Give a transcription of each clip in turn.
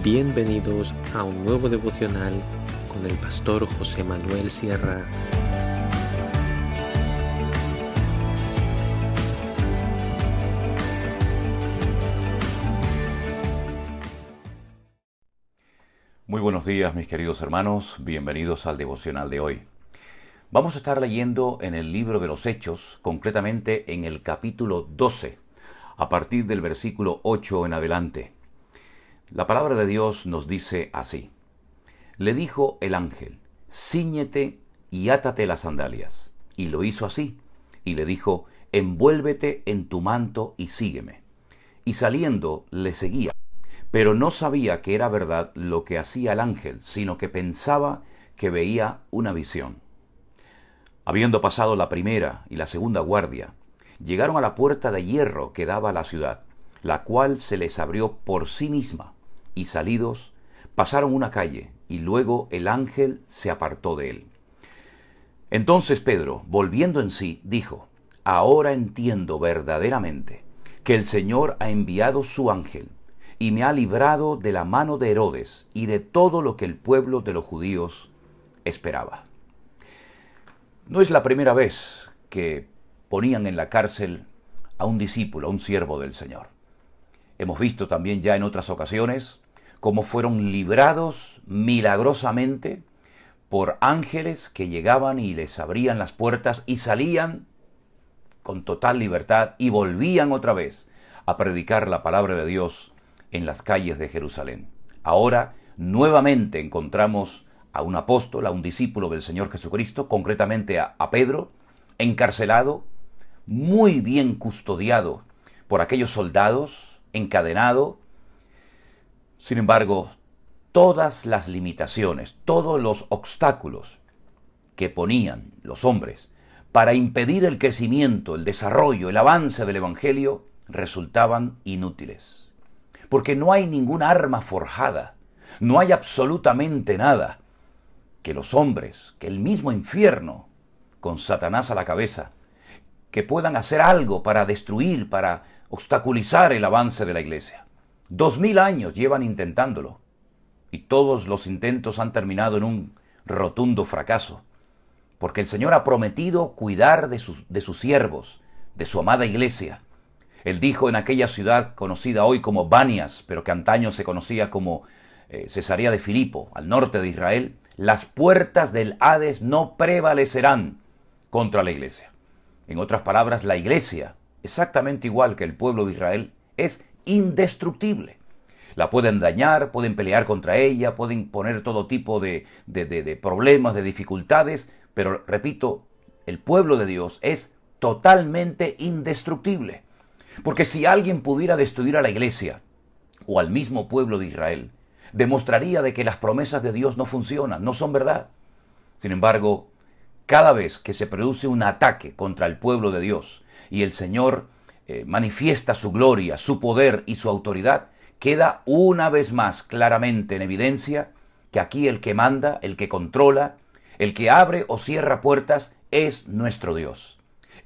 Bienvenidos a un nuevo devocional con el pastor José Manuel Sierra. Muy buenos días, mis queridos hermanos, bienvenidos al devocional de hoy. Vamos a estar leyendo en el libro de los Hechos, concretamente en el capítulo 12, a partir del versículo 8 en adelante. La palabra de Dios nos dice así: Le dijo el ángel, cíñete y átate las sandalias. Y lo hizo así, y le dijo, envuélvete en tu manto y sígueme. Y saliendo le seguía, pero no sabía que era verdad lo que hacía el ángel, sino que pensaba que veía una visión. Habiendo pasado la primera y la segunda guardia, llegaron a la puerta de hierro que daba a la ciudad, la cual se les abrió por sí misma, y salidos, pasaron una calle, y luego el ángel se apartó de él. Entonces Pedro, volviendo en sí, dijo, ahora entiendo verdaderamente que el Señor ha enviado su ángel, y me ha librado de la mano de Herodes, y de todo lo que el pueblo de los judíos esperaba. No es la primera vez que ponían en la cárcel a un discípulo, a un siervo del Señor. Hemos visto también ya en otras ocasiones cómo fueron librados milagrosamente por ángeles que llegaban y les abrían las puertas y salían con total libertad y volvían otra vez a predicar la palabra de Dios en las calles de Jerusalén. Ahora nuevamente encontramos a un apóstol, a un discípulo del Señor Jesucristo, concretamente a Pedro, encarcelado, muy bien custodiado por aquellos soldados, encadenado. Sin embargo, todas las limitaciones, todos los obstáculos que ponían los hombres para impedir el crecimiento, el desarrollo, el avance del Evangelio, resultaban inútiles. Porque no hay ninguna arma forjada, no hay absolutamente nada que los hombres, que el mismo infierno, con Satanás a la cabeza, que puedan hacer algo para destruir, para obstaculizar el avance de la iglesia. 2000 años llevan intentándolo y todos los intentos han terminado en un rotundo fracaso, porque el Señor ha prometido cuidar de sus siervos, de su amada iglesia. Él dijo en aquella ciudad conocida hoy como Banias, pero que antaño se conocía como Cesarea de Filipo, al norte de Israel, las puertas del Hades no prevalecerán contra la iglesia. En otras palabras, la iglesia, exactamente igual que el pueblo de Israel, es indestructible. La pueden dañar, pueden pelear contra ella, pueden poner todo tipo de problemas, de dificultades, pero repito, el pueblo de Dios es totalmente indestructible. Porque si alguien pudiera destruir a la iglesia o al mismo pueblo de Israel, demostraría de que las promesas de Dios no funcionan, no son verdad. Sin embargo, cada vez que se produce un ataque contra el pueblo de Dios y el Señor manifiesta su gloria, su poder y su autoridad, queda una vez más claramente en evidencia que aquí el que manda, el que controla, el que abre o cierra puertas es nuestro Dios.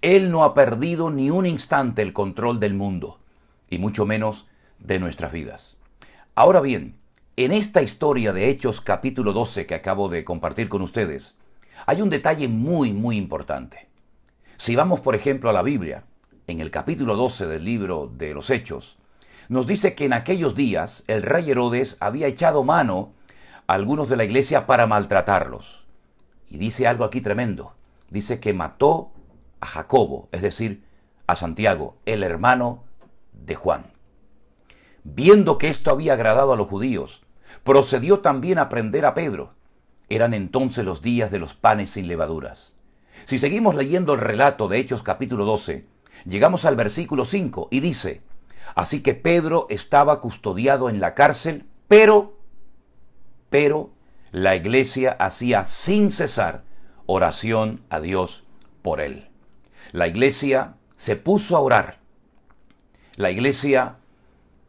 Él no ha perdido ni un instante el control del mundo, y mucho menos de nuestras vidas. Ahora bien, en esta historia de Hechos capítulo 12 que acabo de compartir con ustedes, hay un detalle muy, muy importante. Si vamos, por ejemplo, a la Biblia, en el capítulo 12 del libro de los Hechos, nos dice que en aquellos días el rey Herodes había echado mano a algunos de la iglesia para maltratarlos. Y dice algo aquí tremendo. Dice que mató a Jacobo, es decir, a Santiago, el hermano de Juan. Viendo que esto había agradado a los judíos, procedió también a prender a Pedro. Eran entonces los días de los panes sin levaduras. Si seguimos leyendo el relato de Hechos capítulo 12, llegamos al versículo 5 y dice, así que Pedro estaba custodiado en la cárcel, pero la iglesia hacía sin cesar oración a Dios por él. La iglesia se puso a orar. La iglesia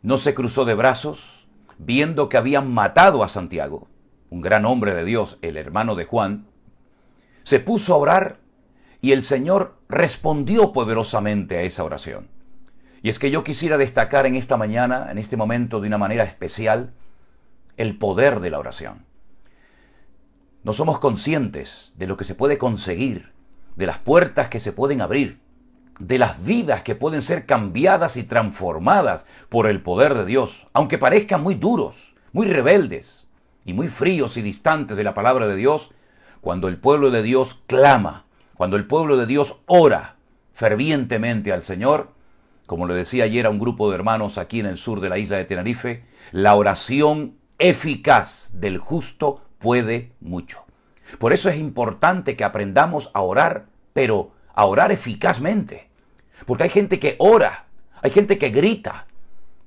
no se cruzó de brazos, viendo que habían matado a Santiago, un gran hombre de Dios, el hermano de Juan. Se puso a orar y el Señor respondió poderosamente a esa oración. Y es que yo quisiera destacar en esta mañana, en este momento de una manera especial, el poder de la oración. No somos conscientes de lo que se puede conseguir, de las puertas que se pueden abrir, de las vidas que pueden ser cambiadas y transformadas por el poder de Dios, aunque parezcan muy duros, muy rebeldes y muy fríos y distantes de la palabra de Dios. Cuando el pueblo de Dios clama, cuando el pueblo de Dios ora fervientemente al Señor, como le decía ayer a un grupo de hermanos aquí en el sur de la isla de Tenerife, la oración eficaz del justo puede mucho. Por eso es importante que aprendamos a orar, pero a orar eficazmente. Porque hay gente que ora, hay gente que grita,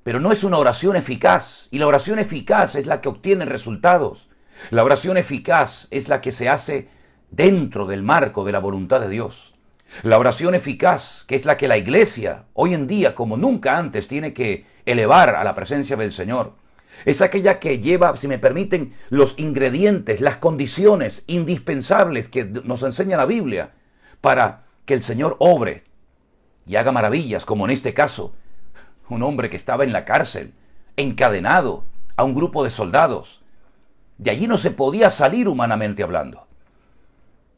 pero no es una oración eficaz. Y la oración eficaz es la que obtiene resultados. La oración eficaz es la que se hace dentro del marco de la voluntad de Dios. La oración eficaz, que es la que la iglesia hoy en día, como nunca antes, tiene que elevar a la presencia del Señor, es aquella que lleva, si me permiten, los ingredientes, las condiciones indispensables que nos enseña la Biblia para que el Señor obre y haga maravillas, como en este caso, un hombre que estaba en la cárcel, encadenado a un grupo de soldados. De allí no se podía salir humanamente hablando.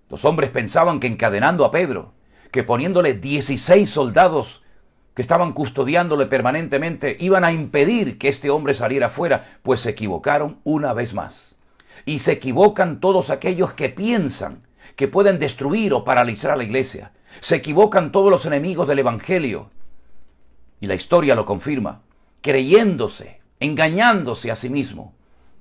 Los hombres pensaban que encadenando a Pedro, que poniéndole 16 soldados que estaban custodiándole permanentemente, iban a impedir que este hombre saliera fuera, pues se equivocaron una vez más. Y se equivocan todos aquellos que piensan que pueden destruir o paralizar a la iglesia. Se equivocan todos los enemigos del Evangelio. Y la historia lo confirma, creyéndose, engañándose a sí mismo,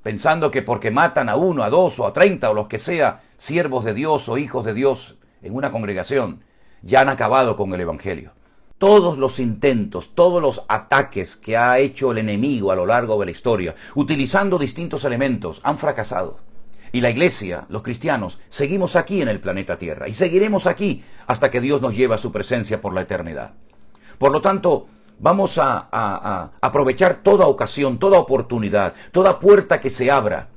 pensando que porque matan a 1, a 2 o a 30 o los que sea, siervos de Dios o hijos de Dios en una congregación, ya han acabado con el Evangelio. Todos los intentos, todos los ataques que ha hecho el enemigo a lo largo de la historia, utilizando distintos elementos, han fracasado. Y la iglesia, los cristianos, seguimos aquí en el planeta Tierra y seguiremos aquí hasta que Dios nos lleve a su presencia por la eternidad. Por lo tanto, vamos a aprovechar toda ocasión, toda oportunidad, toda puerta que se abra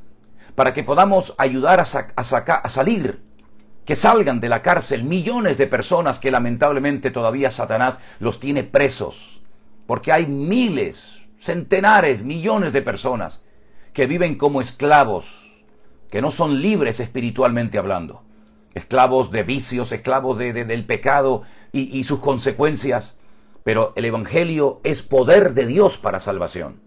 para que podamos ayudar a salir, que salgan de la cárcel millones de personas que lamentablemente todavía Satanás los tiene presos. Porque hay miles, centenares, millones de personas que viven como esclavos, que no son libres espiritualmente hablando. Esclavos de vicios, esclavos del pecado y sus consecuencias. Pero el Evangelio es poder de Dios para salvación.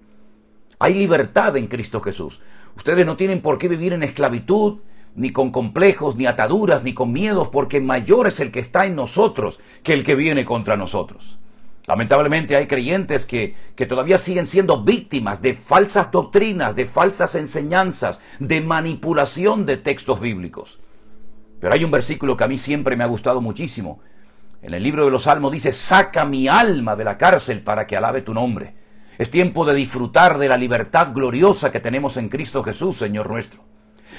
Hay libertad en Cristo Jesús. Ustedes no tienen por qué vivir en esclavitud, ni con complejos, ni ataduras, ni con miedos, porque mayor es el que está en nosotros que el que viene contra nosotros. Lamentablemente hay creyentes que todavía siguen siendo víctimas de falsas doctrinas, de falsas enseñanzas, de manipulación de textos bíblicos. Pero hay un versículo que a mí siempre me ha gustado muchísimo. En el libro de los Salmos dice: saca mi alma de la cárcel para que alabe tu nombre. Es tiempo de disfrutar de la libertad gloriosa que tenemos en Cristo Jesús, Señor nuestro.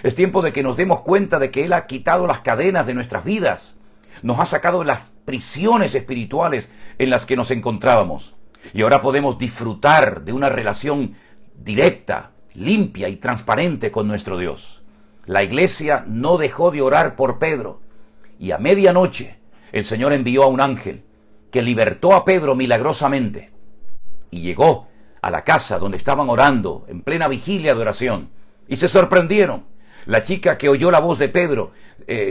Es tiempo de que nos demos cuenta de que Él ha quitado las cadenas de nuestras vidas. Nos ha sacado de las prisiones espirituales en las que nos encontrábamos. Y ahora podemos disfrutar de una relación directa, limpia y transparente con nuestro Dios. La iglesia no dejó de orar por Pedro. Y a medianoche el Señor envió a un ángel que libertó a Pedro milagrosamente. Y llegó a la casa donde estaban orando en plena vigilia de oración. Y se sorprendieron. La chica que oyó la voz de Pedro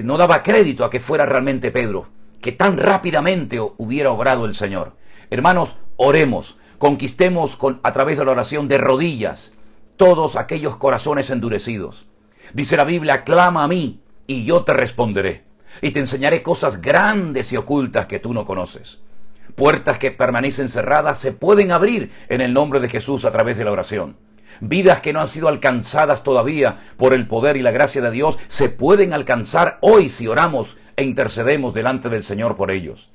no daba crédito a que fuera realmente Pedro, que tan rápidamente hubiera obrado el Señor. Hermanos, oremos, conquistemos a través de la oración de rodillas todos aquellos corazones endurecidos. Dice la Biblia: clama a mí y yo te responderé, y te enseñaré cosas grandes y ocultas que tú no conoces. Puertas que permanecen cerradas se pueden abrir en el nombre de Jesús a través de la oración. Vidas que no han sido alcanzadas todavía por el poder y la gracia de Dios se pueden alcanzar hoy si oramos e intercedemos delante del Señor por ellos.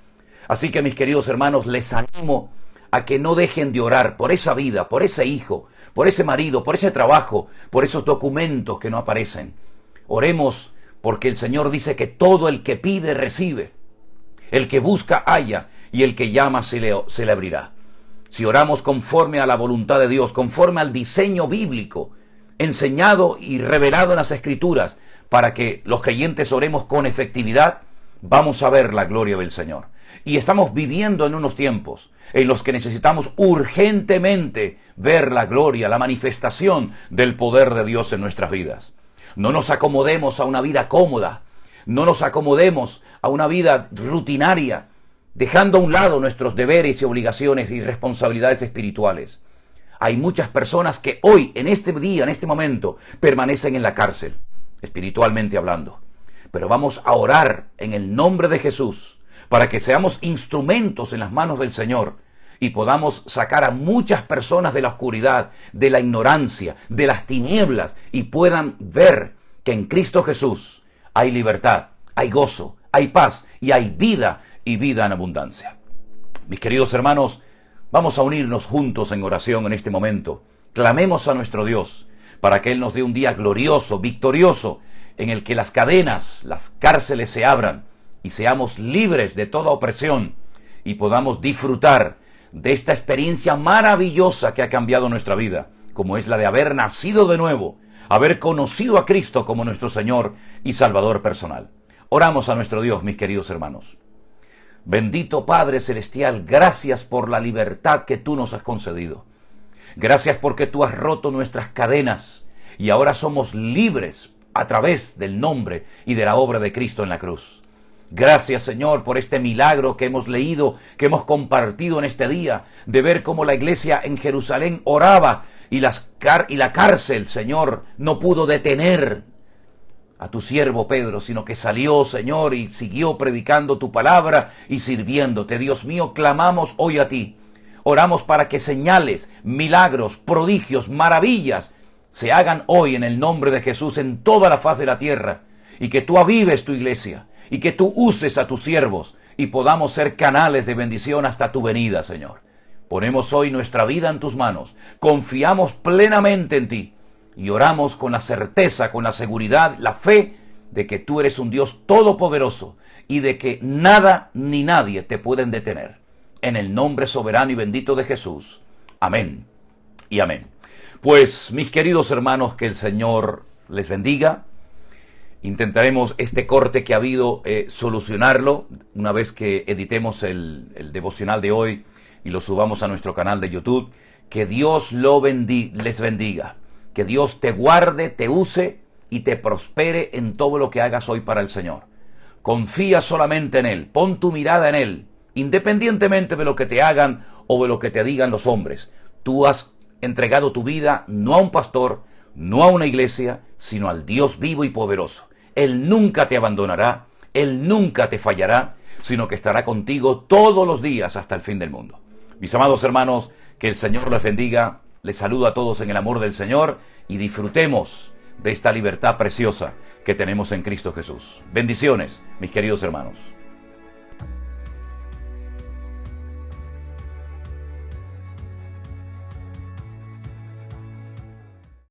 Así que, mis queridos hermanos, les animo a que no dejen de orar por esa vida, por ese hijo, por ese marido, por ese trabajo, por esos documentos que no aparecen. Oremos porque el Señor dice que todo el que pide recibe, el que busca halla y el que llama se le abrirá. Si oramos conforme a la voluntad de Dios, conforme al diseño bíblico, enseñado y revelado en las Escrituras, para que los creyentes oremos con efectividad, vamos a ver la gloria del Señor. Y estamos viviendo en unos tiempos en los que necesitamos urgentemente ver la gloria, la manifestación del poder de Dios en nuestras vidas. No nos acomodemos a una vida cómoda, no nos acomodemos a una vida rutinaria, dejando a un lado nuestros deberes y obligaciones y responsabilidades espirituales. Hay muchas personas que hoy, en este día, en este momento, permanecen en la cárcel, espiritualmente hablando. Pero vamos a orar en el nombre de Jesús para que seamos instrumentos en las manos del Señor y podamos sacar a muchas personas de la oscuridad, de la ignorancia, de las tinieblas, y puedan ver que en Cristo Jesús hay libertad, hay gozo, hay paz y hay vida, y vida en abundancia. Mis queridos hermanos, vamos a unirnos juntos en oración en este momento. Clamemos a nuestro Dios para que Él nos dé un día glorioso, victorioso, en el que las cadenas, las cárceles se abran y seamos libres de toda opresión y podamos disfrutar de esta experiencia maravillosa que ha cambiado nuestra vida, como es la de haber nacido de nuevo, haber conocido a Cristo como nuestro Señor y Salvador personal. Oramos a nuestro Dios, mis queridos hermanos. Bendito Padre Celestial, gracias por la libertad que tú nos has concedido. Gracias porque tú has roto nuestras cadenas y ahora somos libres a través del nombre y de la obra de Cristo en la cruz. Gracias, Señor, por este milagro que hemos leído, que hemos compartido en este día, de ver cómo la iglesia en Jerusalén oraba y la cárcel, Señor, no pudo detener a tu siervo Pedro, sino que salió, Señor, y siguió predicando tu palabra y sirviéndote. Dios mío, clamamos hoy a ti. Oramos para que señales, milagros, prodigios, maravillas se hagan hoy en el nombre de Jesús en toda la faz de la tierra, y que tú avives tu iglesia, y que tú uses a tus siervos, y podamos ser canales de bendición hasta tu venida, Señor. Ponemos hoy nuestra vida en tus manos, confiamos plenamente en ti, y oramos con la certeza, con la seguridad, la fe de que tú eres un Dios todopoderoso, y de que nada ni nadie te pueden detener. En el nombre soberano y bendito de Jesús. Amén y amén. Pues, mis queridos hermanos, que el Señor les bendiga. Intentaremos este corte que ha habido solucionarlo una vez que editemos el devocional de hoy y lo subamos a nuestro canal de YouTube. Que Dios les bendiga. Que Dios te guarde, te use y te prospere en todo lo que hagas hoy para el Señor. Confía solamente en Él. Pon tu mirada en Él, independientemente de lo que te hagan o de lo que te digan los hombres. Tú has entregado tu vida no a un pastor, no a una iglesia, sino al Dios vivo y poderoso. Él nunca te abandonará, Él nunca te fallará, sino que estará contigo todos los días hasta el fin del mundo. Mis amados hermanos, que el Señor les bendiga. Les saludo a todos en el amor del Señor y disfrutemos de esta libertad preciosa que tenemos en Cristo Jesús. Bendiciones, mis queridos hermanos.